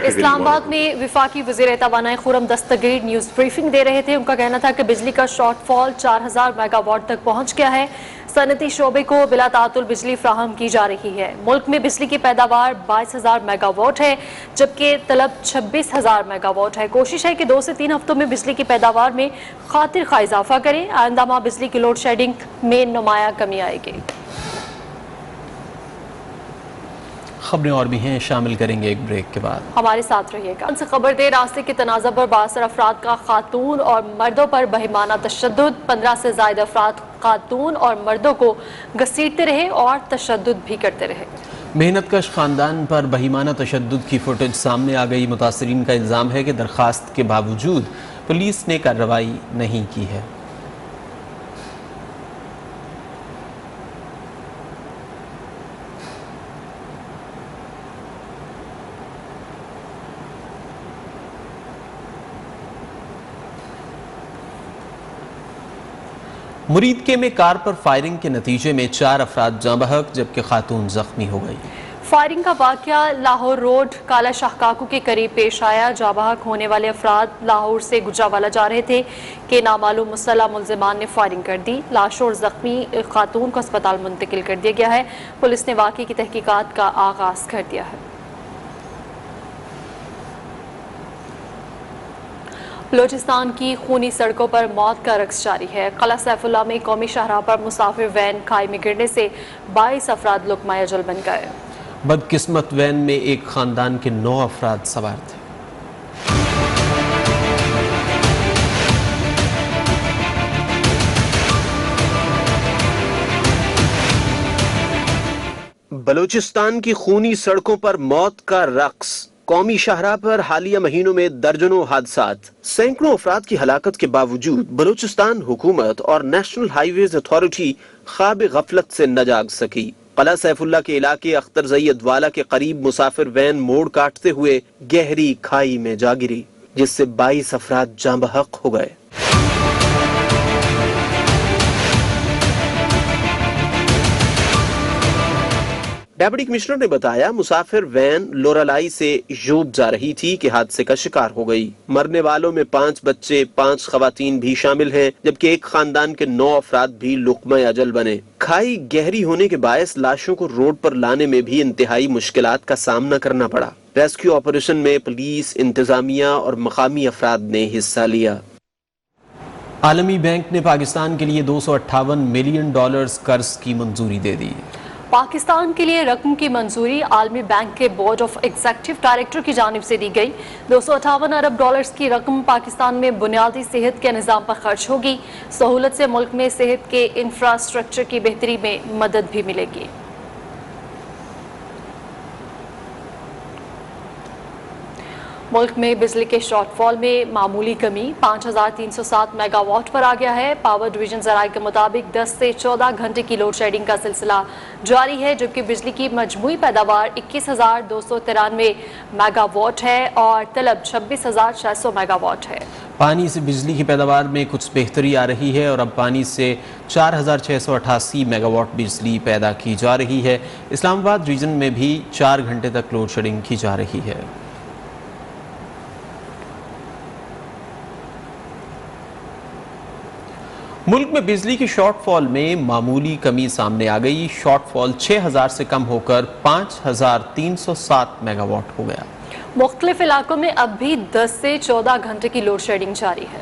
इस्लामाबाद में विफाकी वज़ीर तवानाई खुरम दस्तगीर न्यूज़ ब्रीफिंग दे रहे थे। उनका कहना था कि बिजली का शॉर्टफॉल 4000 मेगावाट तक पहुंच गया है। सनती शोबे को बिला तातुल बिजली फ्राहम की जा रही है। मुल्क में बिजली की पैदावार 22,000 मेगावाट है जबकि तलब 26,000 मेगावाट है। कोशिश है कि 2 से 3 हफ्तों में बिजली की पैदावार में खातिर खा इजाफा करें। आइंदा माह बिजली की लोड शेडिंग में नुमाया कमी आएगी। खबरें और भी हैं, शामिल करेंगे एक ब्रेक के बाद। हमारे साथ रहिएगा। से खबर दे रास्ते के तनाज़ा पर 62 अफराद का खातून और मर्दों पर बहिमाना तशद्दुद। 15 से ज़ायद अफराद खातून और मर्दों को घसीटते रहे और तशद्दुद भी करते रहे। मेहनतकश खानदान पर बहिमाना तशद्दुद की फुटेज सामने आ गई। मुतासरीन का इल्ज़ाम है कि दरख्वास्त के बावजूद पुलिस ने कार्रवाई नहीं की है। मुरीदके में कार पर फायरिंग के नतीजे में 4 अफराद जाँ बहक जबकि खातून जख्मी हो गई। फायरिंग का वाकया लाहौर रोड काला शाह काकू के करीब पेश आया। जाँ बहक होने वाले अफराद लाहौर से गुजरावाला जा रहे थे कि नामालूम मुसल्लह मुल्जिमान ने फायरिंग कर दी। लाश और जख्मी खातून को अस्पताल मुंतकिल कर दिया गया है। पुलिस ने वाकये की तहकीकात का आगाज कर दिया है। बलोचिस्तान की खूनी सड़कों पर मौत का रक्स जारी है। कला सैफुल्ला में कौमी शाहराह पर मुसाफिर वैन खाई में गिरने से 22 अफराद लुकमा अजल बन गए। बदकिस्मत वैन में एक खानदान के 9 अफराद सवार थे। बलूचिस्तान की खूनी सड़कों पर मौत का रक्स। कौमी शाहराह पर हालिया महीनों में दर्जनों हादसात। सैकड़ों अफराद की हलाकत के बावजूद बलूचिस्तान हुकूमत और नेशनल हाईवेज अथॉरिटी ख्वाब गफलत से न जाग सकी। कला सैफुल्ला के इलाके अख्तर जैयद वाला के करीब मुसाफिर वैन मोड़ काटते हुए गहरी खाई में जा गिरी जिससे 22 अफराद जाँ बहक हो गए। डेप्यूटी कमिश्नर ने बताया मुसाफिर वैन लोरालाई से यूब जा रही थी कि हादसे का शिकार हो गई। मरने वालों में 5 बच्चे 5 खवातीन भी शामिल हैं जबकि एक खानदान के 9 अफराद भी लुकमा अजल बने। खाई गहरी होने के बायस लाशों को रोड पर लाने में भी इंतहाई मुश्किलात का सामना करना पड़ा। रेस्क्यू ऑपरेशन में पुलिस, इंतजामिया और मकामी अफराद ने हिस्सा लिया। आलमी बैंक ने पाकिस्तान के लिए $258 मिलियन कर्ज की मंजूरी दे दी। पाकिस्तान के लिए रकम की मंजूरी आलमी बैंक के बोर्ड ऑफ एग्जीक्यूटिव डायरेक्टर की जानिब से दी गई। $258 अरब की रकम पाकिस्तान में बुनियादी सेहत के निज़ाम पर खर्च होगी। सहूलत से मुल्क में सेहत के इंफ्रास्ट्रक्चर की बेहतरी में मदद भी मिलेगी। मुल्क में बिजली के शॉर्टफॉल में मामूली कमी 5307 मेगावाट पर आ गया है। पावर डिवीजन ज़राए के मुताबिक 10 से 14 घंटे की लोड शेडिंग का सिलसिला जारी है जबकि बिजली की मजमूई पैदावार 21,293 मेगावाट है और तलब 26,600 मेगावाट है। पानी से बिजली की पैदावार में कुछ बेहतरी आ रही है और अब पानी से 4688 मेगावाट बिजली पैदा की जा रही है। इस्लामाबाद रीजन में भी 4 घंटे तक लोड शेडिंग की जा रही है। मुल्क में बिजली की शॉर्टफॉल में मामूली कमी सामने आ गई। शॉर्टफॉल 6000 से कम होकर 5307 मेगावाट हो गया। मुख्तलिफ इलाकों में अब भी 10 से 14 घंटे की लोड शेडिंग जारी है।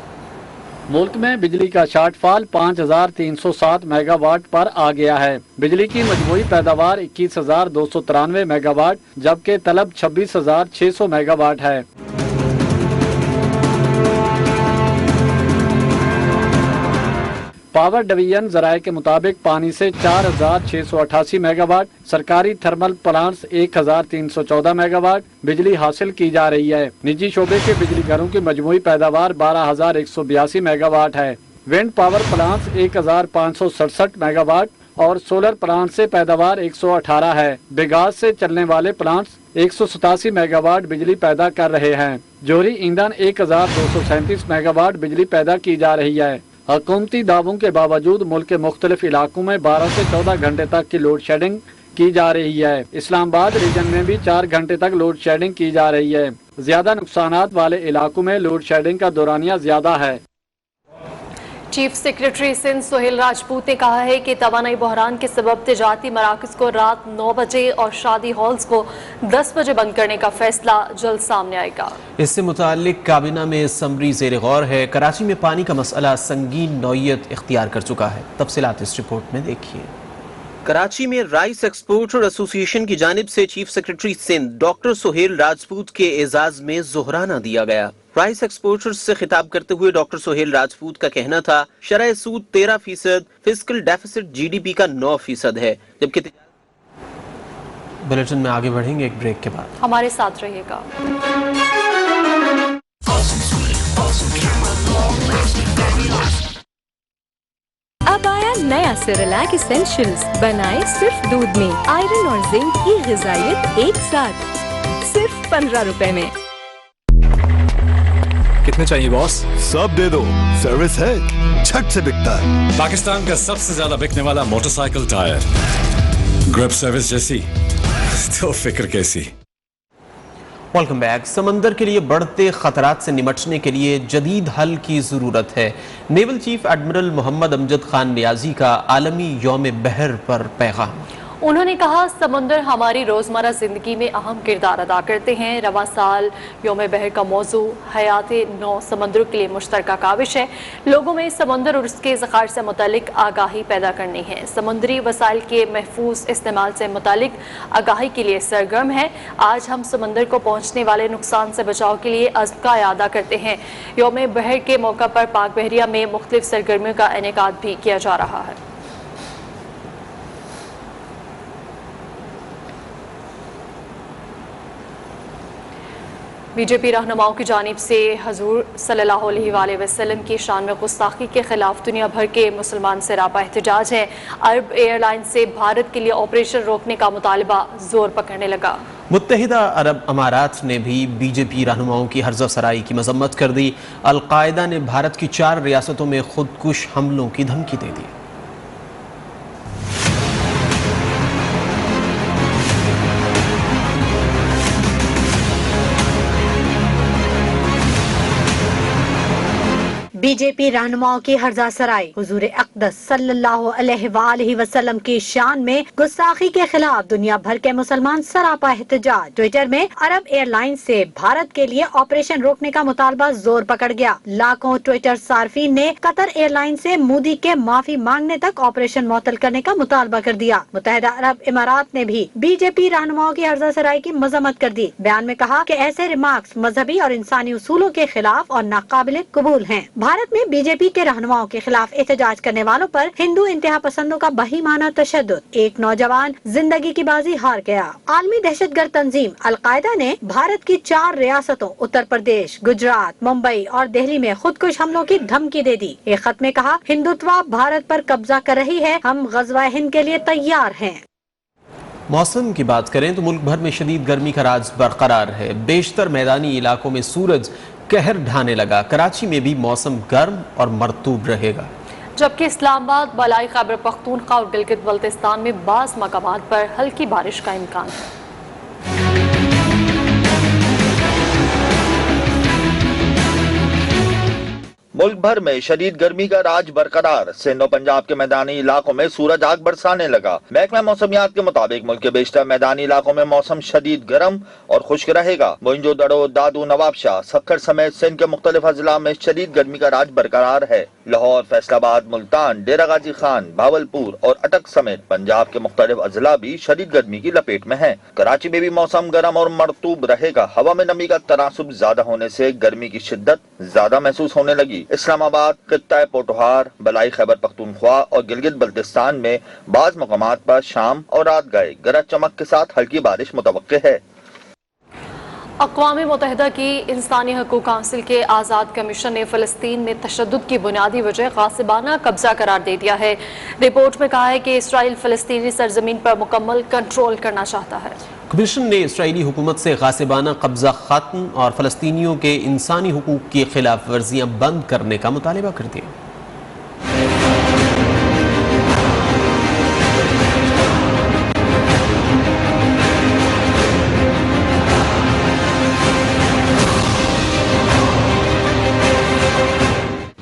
मुल्क में बिजली का शॉर्टफॉल 5307 मेगावाट पर आ गया है। बिजली की मजमूई पैदावार 21293 मेगावाट जबकि तलब 26600 मेगावाट है। पावर डिवीजन जराये के मुताबिक पानी से 4688 मेगावाट, सरकारी थर्मल प्लांट्स 1314 मेगावाट बिजली हासिल की जा रही है। निजी शोबे के बिजली घरों की मजमूई पैदावार 12182 मेगावाट है। विंड पावर प्लांट्स 1567 मेगावाट और सोलर प्लांट से पैदावार 118 है। बिगास से चलने वाले प्लांट्स 187 मेगावाट बिजली पैदा कर रहे हैं। जोहरी ईंधन 1237 मेगावाट बिजली पैदा की जा रही है। हुकूमती दावों के बावजूद मुल्क के मुख्तलिफ इलाकों में 12 से 14 घंटे तक की लोड शेडिंग की जा रही है। इस्लामाबाद रीजन में भी 4 घंटे तक लोड शेडिंग की जा रही है। ज्यादा नुकसानात वाले इलाकों में लोड शेडिंग का दौरानिया ज्यादा है। चीफ सेक्रेटरी सिंध सोहेल राजपूत ने कहा है कि तवानाई बहरान के सबब तिजारती मराकज को रात 9 बजे और शादी हॉल्स को 10 बजे बंद करने का फैसला जल्द सामने आएगा। इससे मुताल्लिक काबीना में समरी ज़ेर गौर है। कराची में पानी का मसला संगीन नौयत इख्तियार कर चुका है। तफसीलात इस रिपोर्ट में देखिए। कराची में राइस एक्सपोर्टर एसोसिएशन की जानिब से chief secretary Sindh doctor Sohail Rajput के एजाज में जोहराना दिया गया। राइस एक्सपोर्टर्स से खिताब करते हुए डॉक्टर सोहेल राजपूत का कहना था शरह सूद 13%, फिस्कल डेफिसिट जीडीपी का 9% है। जबकि बुलेटिन में आगे बढ़ेंगे एक ब्रेक के बाद। हमारे साथ रहिएगा। अब आया नया सेरेलैक एसेंशियल्स, बनाए सिर्फ दूध में। आयरन और जिंक की ग़िज़ाइयत एक साथ, सिर्फ 15 रुपए में। कितने चाहिए बॉस? सब दे दो, सर्विस है, झट से बिकता है। पाकिस्तान का सबसे ज्यादा बिकने वाला मोटरसाइकिल टायर, ग्रिप सर्विस जैसी तो फिक्र कैसी। Welcome back. समंदर के लिए बढ़ते खतरात से निपटने के लिए जदीद हल की ज़रूरत है। Naval chief admiral Mohammad Amjad Khan Niazi का आलमी यौम बहर पर पैगाम। उन्होंने कहा समुंदर हमारी रोज़मर्रा ज़िंदगी में अहम किरदार अदा करते हैं। रवां साल यौम बहर का मौजू हयात नौ समंदरों के लिए मुश्तरका काविश है। लोगों में समंदर और उसके ज़खायर से मुतालिक आगाही पैदा करनी है। समुद्री वसाइल के महफूज इस्तेमाल से मुतालिक आगाही के लिए सरगर्म है। आज हम समंदर को पहुँचने वाले नुकसान से बचाव के लिए अज़्म का इरादा करते हैं। यौम बहर के मौका पर पाक बहरिया में मुख्तलिफ सरगर्मियों का इनेकाद भी किया जा रहा है। बीजेपी रहनुमाओं की जानिब से हजूर सल्लल्लाहु अलैहि वसल्लम की शान में गुस्ताखी के खिलाफ दुनिया भर के मुसलमान सरापा एहतजाज है। अरब एयरलाइन से भारत के लिए ऑपरेशन रोकने का मुतालबा जोर पकड़ने लगा। मुत्तहिदा अरब अमारात ने भी बीजेपी रहनुमाओं की हर्जा सराई की मजम्मत कर दी। अल-कायदा ने भारत की 4 रियासतों में खुदकुश हमलों की धमकी दे दी। बीजेपी रहनुमाओं की हर्जा सराई हुजूर अक़दस सल्लल्लाहु अलैहि वसल्लम की शान में गुस्ताखी के खिलाफ दुनिया भर के मुसलमान सरापा एहतजाज। ट्विटर में अरब एयरलाइन से भारत के लिए ऑपरेशन रोकने का मुतालबा जोर पकड़ गया। लाखों ट्विटर सार्फिन ने कतर एयरलाइन से मोदी के माफी मांगने तक ऑपरेशन मुअत्तल करने का मुतालबा कर दिया। मुत्तहिदा अरब इमारात ने भी बीजेपी रहनुमाओं की हर्जा सराई की मजम्मत कर दी। बयान में कहा कि ऐसे रिमार्क्स मजहबी और इंसानी उसूलों के खिलाफ और नाकाबिले कबूल हैं। भारत में बीजेपी के रहनुमाओं के खिलाफ एहतजाज करने वालों पर हिंदू इंतहा पसंदों का बहीमाना तशद्दुद। एक नौजवान जिंदगी की बाजी हार गया। आलमी दहशतगर्द तंजीम अल-कायदा ने भारत की 4 रियासतों उत्तर प्रदेश, गुजरात, मुंबई और दिल्ली में खुदकुश हमलों की धमकी दे दी। एक खत में कहा, हिंदुत्व भारत पर कब्जा कर रही है, हम गज़वा हिंद के लिए तैयार हैं। मौसम की बात करें तो मुल्क भर में शदीद गर्मी का राज बरकरार है। बेशतर मैदानी इलाकों में सूरज कहर ढाने लगा। कराची में भी मौसम गर्म और मरतूब रहेगा, जबकि इस्लामाबाद, बलाई खैबर पख्तूनख्वा और गिलगित बल्तिस्तान में बाज़ मकामात पर हल्की बारिश का इम्कान है। मुल्क भर में शदीद गर्मी का राज बरकरार। सिंध और पंजाब के मैदानी इलाकों में सूरज आग बरसाने लगा। महकमा मौसमियात के मुताबिक मुल्क के बेशतर मैदानी इलाकों में मौसम शदीद गर्म और खुश्क रहेगा। मोइंजोदड़ो, दादू, नवाबशाह, सक्खर समेत सिंध के मुख्तलिफ अजला में शदीद गर्मी का राज बरकरार है। लाहौर, फैसलाबाद, मुल्तान, डेरा गाजी खान, भावलपुर और अटक समेत पंजाब के मुख्तलिफ अजला भी शदीद गर्मी की लपेट में है। कराची में भी मौसम गर्म और मरतूब रहेगा। हवा में नमी का तनासुब ज्यादा होने से गर्मी की शिद्दत ज्यादा महसूस होने लगी। इस्लामाबाद, खित्ता पोटोहार, बलाई खैबर पख्तूनख्वा और गिलगित बल्तिस्तान में बाज मकामात पर शाम और रात गए गरज चमक के साथ हल्की बारिश मुतवक्के है। अक़वाम मुत्तहिदा की इंसानी हकूक़ काउंसिल के आज़ाद कमीशन ने फ़लस्तीन में तशद्दुद की बुनियादी वजह गासिबाना कब्जा करार दे दिया है। रिपोर्ट में कहा है कि इसराइल फ़लस्तीनी सरजमीन पर मुकम्मल कंट्रोल करना चाहता है। कमीशन ने इसराइली हुकूमत से गासिबाना कब्जा खत्म और फ़लस्तीनियों के इंसानी हुकूक की खिलाफ वर्जियाँ बंद करने का मुतालबा कर दिया।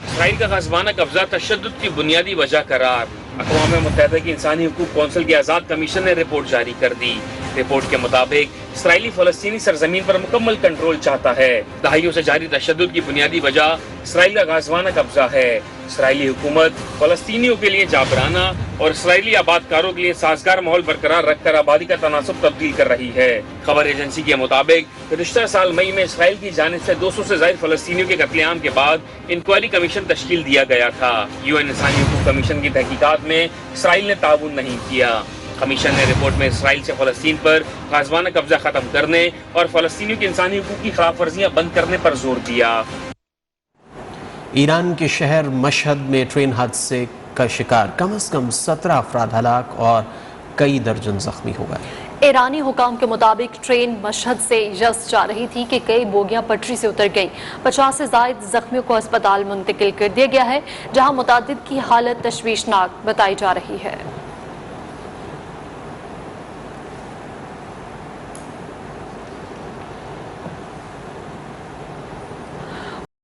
इसराइल का गासिबाना कब्जा तशद्दुद की बुनियादी वजह करार। अक़वाम मुत्तहिदा की इंसानी हुकूक कौंसिल के आज़ाद कमीशन ने रिपोर्ट जारी कर दी। रिपोर्ट के मुताबिक इसराइली फ़लस्तीनी सरजमीन पर मुकम्मल कंट्रोल चाहता है। दहाइयों से जारी तशद्दुद की बुनियादी वजह इसराइल का गासिबाना कब्जा है। इसराइली हुकूमत फ़लस्तीनियों के लिए जाबराना और इसराइली आबादकारों के लिए साजगार माहौल बरकरार रखकर आबादी का तनासुब तब्दील कर रही है। खबर एजेंसी के मुताबिक गुज़िश्ता साल मई में इसराइल की जानिब से 200 से ज़ायद फ़लस्तीनियों के कत्लेआम के बाद इंक्वायरी कमीशन तश्कील दिया गया था। UN इंसानी हुकूक कमीशन की तहकीकात में इसराइल ने ताउन नहीं किया। कमीशन ने रिपोर्ट में इसराइल से फ़लस्तीन पर गासिबाना कब्जा खत्म करने और फ़लस्तीनियों की इंसानी हुकूक की खिलाफ वर्जियाँ बंद करने पर जोर दिया। ईरान के शहर मशहद में ट्रेन हादसे का शिकार कम से कम 17 अफराद हलाक और कई दर्जन जख्मी हो गए। ईरानी हुकाम के मुताबिक ट्रेन मशहद से यज़द जा रही थी कि कई बोगियां पटरी से उतर गईं। 50 से ज़ायद जख्मियों को अस्पताल मुंतकिल कर दिया गया है, जहां मुतादिद की हालत तशवीशनाक बताई जा रही है।